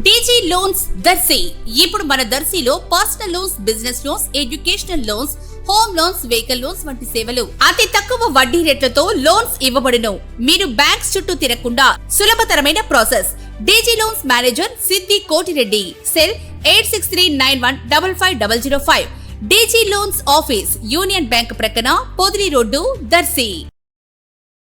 TG loans Darshi ఇప్పుడు మన దర్శిలో personal loans, business loans, educational loans, home loans, vehicle loans వంటి సేవలు అతి తక్కువ వడ్డీ రేట్లతో లోన్స్ ఇవ్వబడును. మీరు బ్యాంక్స్ చుట్టూ తిరగకుండా సులభతరమైన process. DG loans manager Siddi Kotireddy. Cell 8639155005. DG loans office Union Bank ప్రక్కన, పొదిలి రోడ్డు, దర్శి.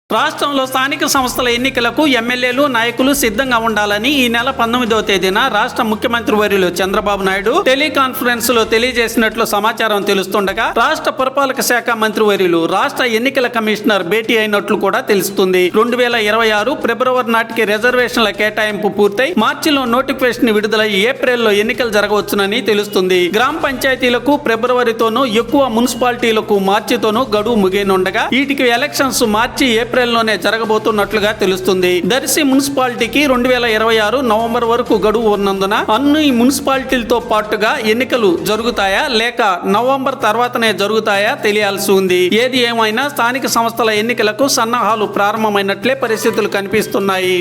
రాష్ట్రంలో స్థానిక సంస్థల ఎన్నికలకు ఎమ్మెల్యేలు, నాయకులు సిద్ధంగా ఉండాలని ఈ నెల 19వ తేదీన రాష్ట్ర ముఖ్యమంత్రి వర్యులు చంద్రబాబు నాయుడు టెలికాన్ఫరెన్స్ లో తెలియజేసినట్లు సమాచారం తెలుస్తుండగా, రాష్ట్ర పురపాలక శాఖ మంత్రి వర్యులు రాష్ట్ర ఎన్నికల కమిషనర్ భేటీ అయినట్లు కూడా తెలుస్తుంది. 2026 ఫిబ్రవరి నాటికి రిజర్వేషన్ల కేటాయింపు పూర్తయి మార్చిలో నోటిఫికేషన్ విడుదలై ఏప్రిల్లో ఎన్నికలు జరగవచ్చునని తెలుస్తుంది. గ్రామ పంచాయతీలకు ఫిబ్రవరితోనూ, ఎక్కువ మున్సిపాలిటీలకు మార్చితోనూ గడువు ముగియనుండగా వీటికి ఎలక్షన్స్ మార్చి, ఏప్రిల్ లోనే జరగబోతున్నట్లుగా తెలుస్తుంది. దర్శి మున్సిపాలిటీకి 2026 నవంబర్ వరకు గడువు ఉన్నందున అన్ని మున్సిపాలిటీలతో పాటుగా ఎన్నికలు జరుగుతాయా లేక నవంబర్ తర్వాతనే జరుగుతాయా తెలియాల్సి ఉంది. ఏది ఏమైనా స్థానిక సంస్థల ఎన్నికలకు సన్నాహాలు ప్రారంభమైనట్లే పరిస్థితులు కనిపిస్తున్నాయి.